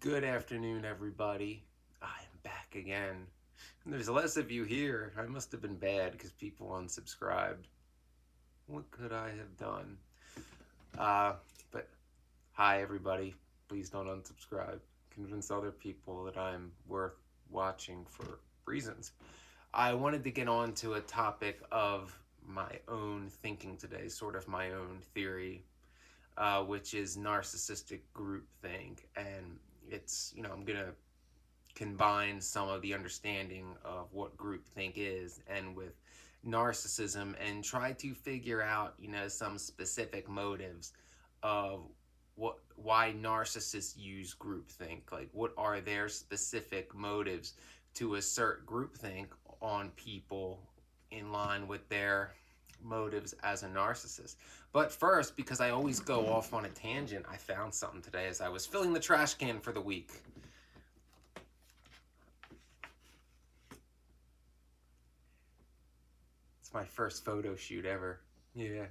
Good afternoon, everybody. I am back again. And there's less of you here. I must have been bad because people unsubscribed. What could I have done? But hi, everybody. Please don't unsubscribe. Convince other people that I'm worth watching for reasons. I wanted to get on to a topic of my own thinking today, sort of my own theory, which is narcissistic groupthink. And I'm going to combine some of the understanding of what groupthink is and with narcissism and try to figure out, some specific motives of why narcissists use groupthink. Like, what are their specific motives to assert groupthink on people in line with their motives as a narcissist? But first, because I always go off on a tangent, I found something today as I was filling the trash can for the week. My first photo shoot ever. Yeah,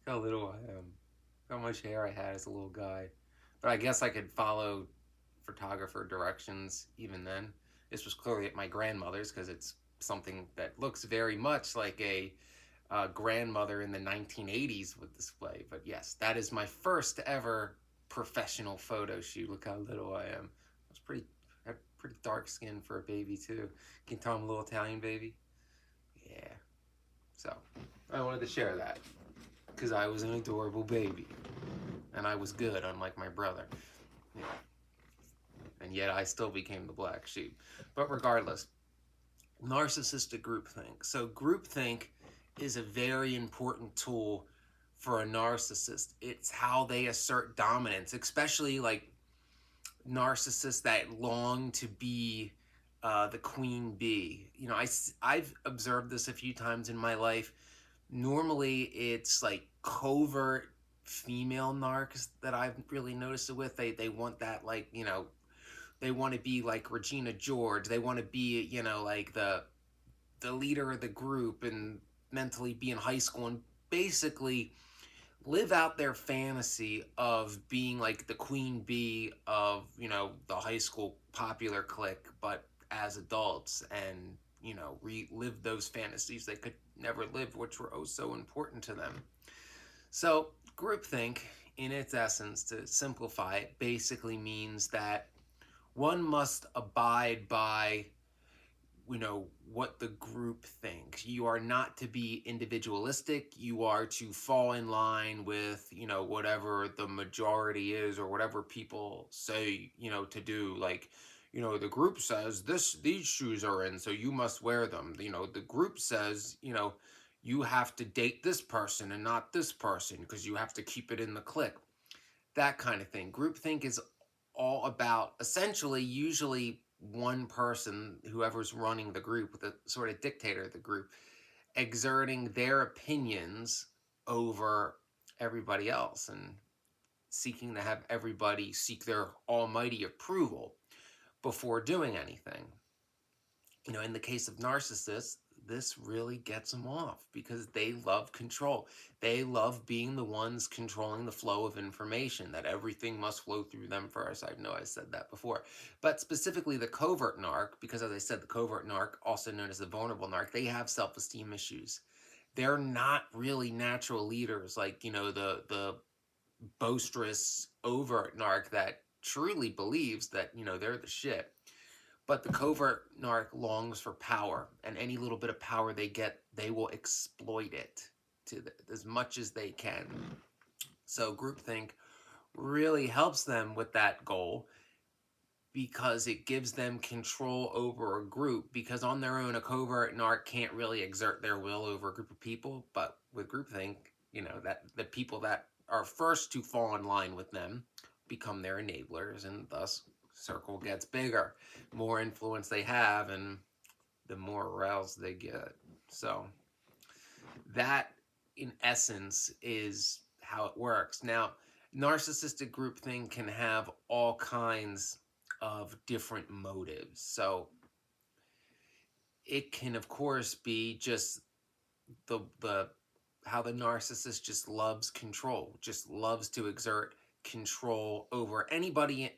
how little I am. How much hair I had as a little guy. But I guess I could follow photographer directions even then. This was clearly at my grandmother's because it's something that looks very much like a grandmother in the 1980s would display. But yes, that is my first ever professional photo shoot. Look how little I am. I was had pretty dark skin for a baby too. Can you tell I'm a little Italian baby? Yeah. So I wanted to share that because I was an adorable baby and I was good, unlike my brother. Yeah. And yet I still became the black sheep. But regardless, narcissistic groupthink. So groupthink is a very important tool for a narcissist. It's how they assert dominance, especially like narcissists that long to be the queen bee. I've observed this a few times in my life. Normally, it's like covert female narcs that I've really noticed it with. They want that, like, they want to be like Regina George. They want to be, like the leader of the group and mentally be in high school and basically live out their fantasy of being like the queen bee of, the high school popular clique, but as adults, and, relive those fantasies they could never live, which were oh so important to them. So, groupthink, in its essence, to simplify it, basically means that one must abide by, what the group thinks. You are not to be individualistic. You are to fall in line with, whatever the majority is or whatever people say, to do. Like, the group says these shoes are in, so you must wear them. The group says, you have to date this person and not this person because you have to keep it in the clique. That kind of thing. Groupthink is all about essentially, usually one person, whoever's running the group, the sort of dictator of the group, exerting their opinions over everybody else and seeking to have everybody seek their almighty approval before doing anything. In the case of narcissists, this really gets them off because they love control. They love being the ones controlling the flow of information, that everything must flow through them first. I know I said that before. But specifically the covert narc, because as I said, the covert narc, also known as the vulnerable narc, they have self-esteem issues. They're not really natural leaders like, the boisterous overt narc that truly believes that, they're the shit. But the covert narc longs for power, and any little bit of power they get, they will exploit it as much as they can. So groupthink really helps them with that goal because it gives them control over a group. Because on their own, a covert narc can't really exert their will over a group of people. But with groupthink, that the people that are first to fall in line with them become their enablers, and thus circle gets bigger. More influence they have, and the more aroused they get. So that, in essence, is how it works. Now, narcissistic groupthink can have all kinds of different motives. So it can, of course, be just the how the narcissist just loves control, just loves to exert control over anybody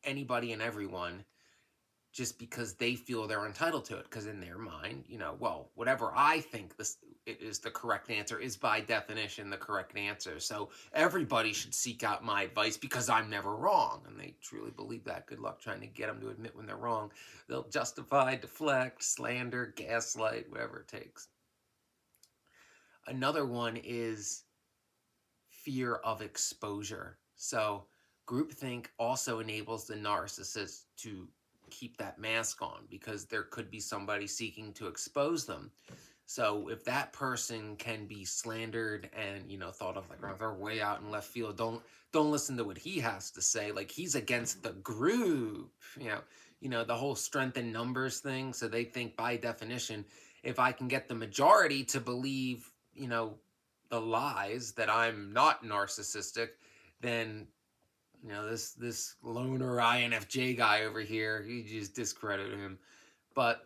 anybody and everyone just because they feel they're entitled to it. Because in their mind, well, whatever I think this it is the correct answer is by definition the correct answer. So everybody should seek out my advice because I'm never wrong. And they truly believe that. Good luck trying to get them to admit when they're wrong. They'll justify, deflect, slander, gaslight, whatever it takes. Another one is fear of exposure. So groupthink also enables the narcissist to keep that mask on because there could be somebody seeking to expose them. So if that person can be slandered and thought of like, oh, they're way out in left field, don't listen to what he has to say. Like he's against the group, the whole strength in numbers thing. So they think by definition, if I can get the majority to believe, the lies that I'm not narcissistic, then this loner INFJ guy over here, you just discredit him. But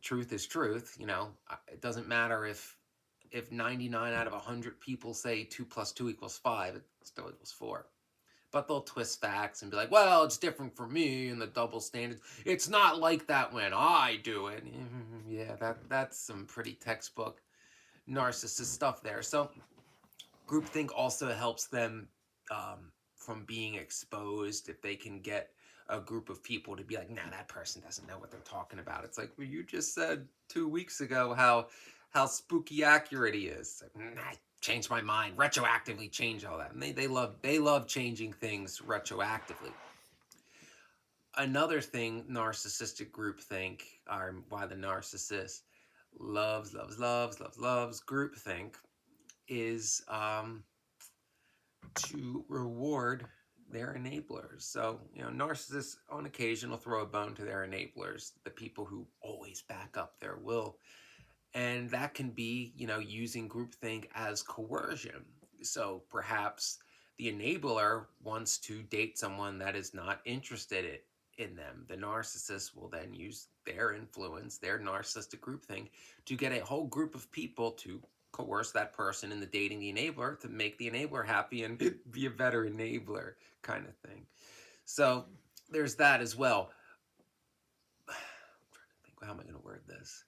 truth is truth. It doesn't matter if 99 out of 100 people say 2 plus 2 equals 5, it still equals 4. But they'll twist facts and be like, well, it's different for me, and the double standards. It's not like that when I do it. Yeah, that's some pretty textbook narcissist stuff there. So groupthink also helps them from being exposed if they can get a group of people to be like, nah, that person doesn't know what they're talking about. It's like, well, you just said 2 weeks ago how spooky accurate he is. Like, nah, I changed my mind, retroactively change all that. And they love changing things retroactively. Another thing narcissistic groupthink, or why the narcissist loves groupthink, is to reward their enablers. So, narcissists on occasion will throw a bone to their enablers, the people who always back up their will. And that can be, using groupthink as coercion. So perhaps the enabler wants to date someone that is not interested in them. The narcissist will then use their influence, their narcissistic groupthink, to get a whole group of people to coerce that person into dating the enabler to make the enabler happy and be a better enabler kind of thing. So there's that as well. I'm trying to think, how am I going to word this?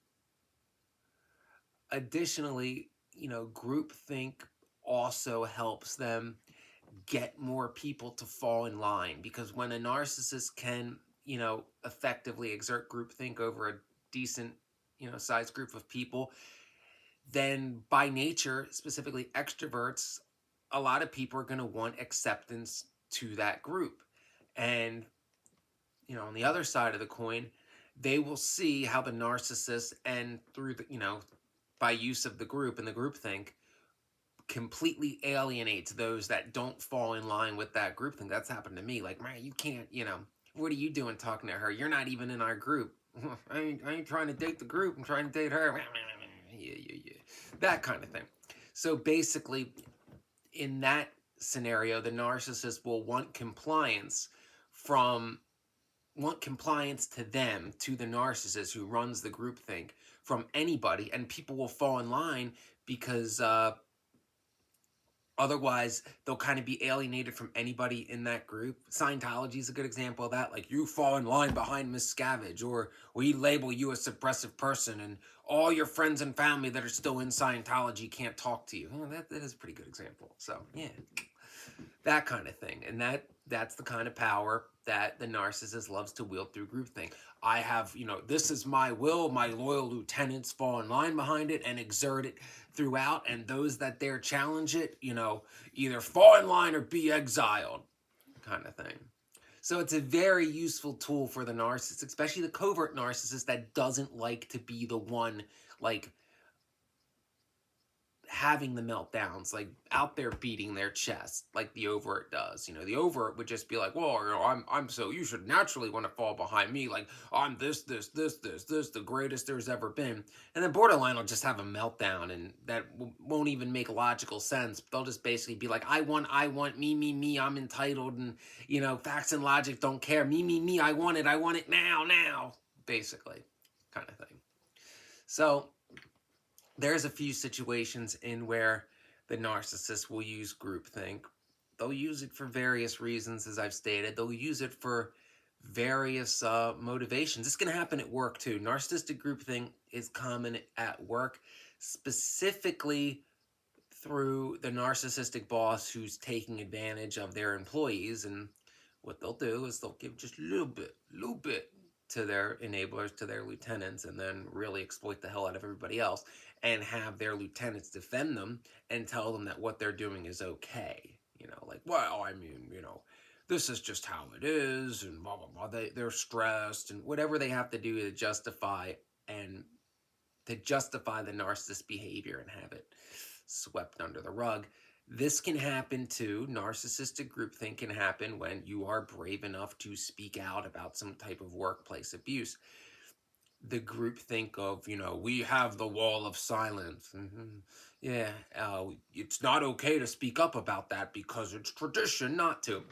Additionally, groupthink also helps them get more people to fall in line, because when a narcissist can, effectively exert groupthink over a decent, sized group of people, then by nature, specifically extroverts, a lot of people are going to want acceptance to that group. And, on the other side of the coin, they will see how the narcissist and through the, by use of the group and the groupthink, completely alienates those that don't fall in line with that groupthink. That's happened to me. Like, man, you can't, what are you doing talking to her? You're not even in our group. I ain't trying to date the group. I'm trying to date her. Yeah. That kind of thing. So basically, in that scenario, the narcissist will want compliance to them, to the narcissist who runs the groupthink, from anybody, and people will fall in line because otherwise they'll kind of be alienated from anybody in that group. Scientology is a good example of that. Like, you fall in line behind Miscavige, or we label you a suppressive person, and all your friends and family that are still in Scientology can't talk to you. That is a pretty good example. So yeah, that kind of thing. And that's the kind of power that the narcissist loves to wield through groupthink. I have, this is my will, my loyal lieutenants fall in line behind it and exert it throughout, and those that dare challenge it, either fall in line or be exiled, kind of thing. So it's a very useful tool for the narcissist, especially the covert narcissist that doesn't like to be the one, like, having the meltdowns, like out there beating their chest like the overt does. The overt would just be like, well, I'm so, you should naturally want to fall behind me, like I'm this, the greatest there's ever been. And then borderline will just have a meltdown, and that won't even make logical sense. They'll just basically be like, I want, me, I'm entitled, and facts and logic don't care, me, I want it now, basically, kind of thing. So there's a few situations in where the narcissist will use groupthink. They'll use it for various reasons, as I've stated. They'll use it for various motivations. This can happen at work too. Narcissistic groupthink is common at work, specifically through the narcissistic boss who's taking advantage of their employees. And what they'll do is they'll give just a little bit to their enablers, to their lieutenants, and then really exploit the hell out of everybody else and have their lieutenants defend them and tell them that what they're doing is okay. Like, well, I mean, this is just how it is, and blah, blah, blah. They're stressed, and whatever they have to do to justify the narcissist behavior and have it swept under the rug. This can happen too. Narcissistic groupthink can happen when you are brave enough to speak out about some type of workplace abuse. The groupthink of, we have the wall of silence. Yeah, it's not okay to speak up about that because it's tradition not to.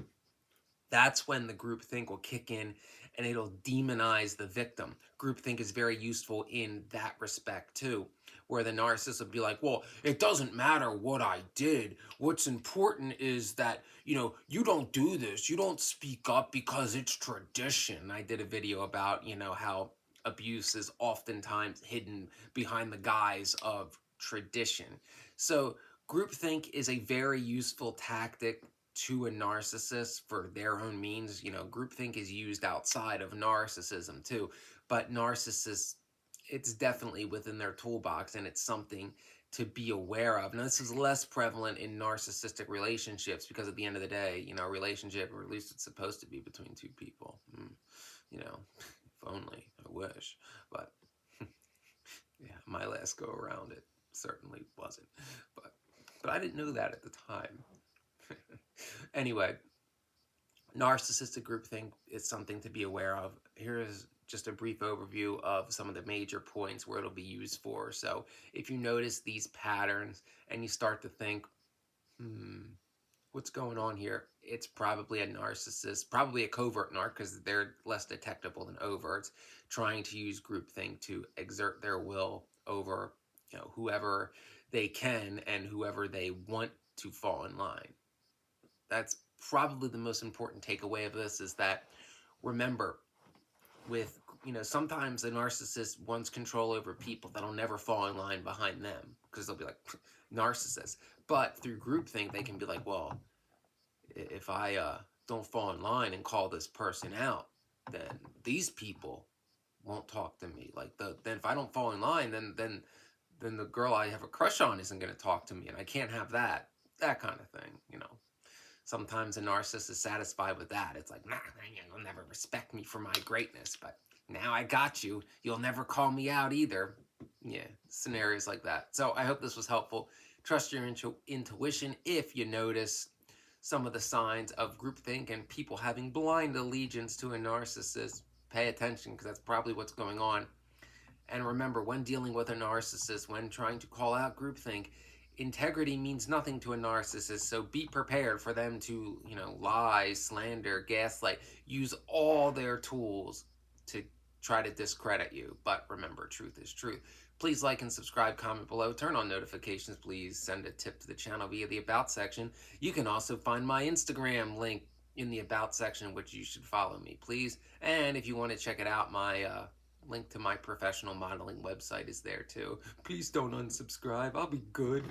That's when the groupthink will kick in and it'll demonize the victim. Groupthink is very useful in that respect too, where the narcissist will be like, well, it doesn't matter what I did. What's important is that, you don't do this. You don't speak up because it's tradition. I did a video about, how abuse is oftentimes hidden behind the guise of tradition. So groupthink is a very useful tactic to a narcissist for their own means. Groupthink is used outside of narcissism too, but narcissists, it's definitely within their toolbox, and it's something to be aware of. Now, this is less prevalent in narcissistic relationships because at the end of the day, relationship, or at least it's supposed to be between two people. If only, I wish. But yeah, my last go around, it certainly wasn't. But I didn't know that at the time. Anyway, narcissistic groupthink is something to be aware of. Here is just a brief overview of some of the major points where it'll be used for. So if you notice these patterns and you start to think, what's going on here? It's probably a narcissist, probably a covert narc, because they're less detectable than overts, trying to use groupthink to exert their will over, whoever they can and whoever they want to fall in line. That's probably the most important takeaway of this, is that, remember, with, sometimes a narcissist wants control over people that'll never fall in line behind them because they'll be like, narcissist. But through groupthink, they can be like, well, if I don't fall in line and call this person out, then these people won't talk to me. Like, then if I don't fall in line, then the girl I have a crush on isn't going to talk to me, and I can't have that kind of thing. Sometimes a narcissist is satisfied with that. It's like, nah, you'll never respect me for my greatness, but now I got you. You'll never call me out either. Yeah, scenarios like that. So I hope this was helpful. Trust your intuition. If you notice some of the signs of groupthink and people having blind allegiance to a narcissist, pay attention, because that's probably what's going on. And remember, when dealing with a narcissist, when trying to call out groupthink, integrity means nothing to a narcissist, so be prepared for them to, lie, slander, gaslight, use all their tools to try to discredit you. But remember, truth is truth. Please like and subscribe, comment below, turn on notifications, please send a tip to the channel via the About section. You can also find my Instagram link in the About section, which you should follow me, please. And if you want to check it out, my link to my professional modeling website is there too. Please don't unsubscribe. I'll be good.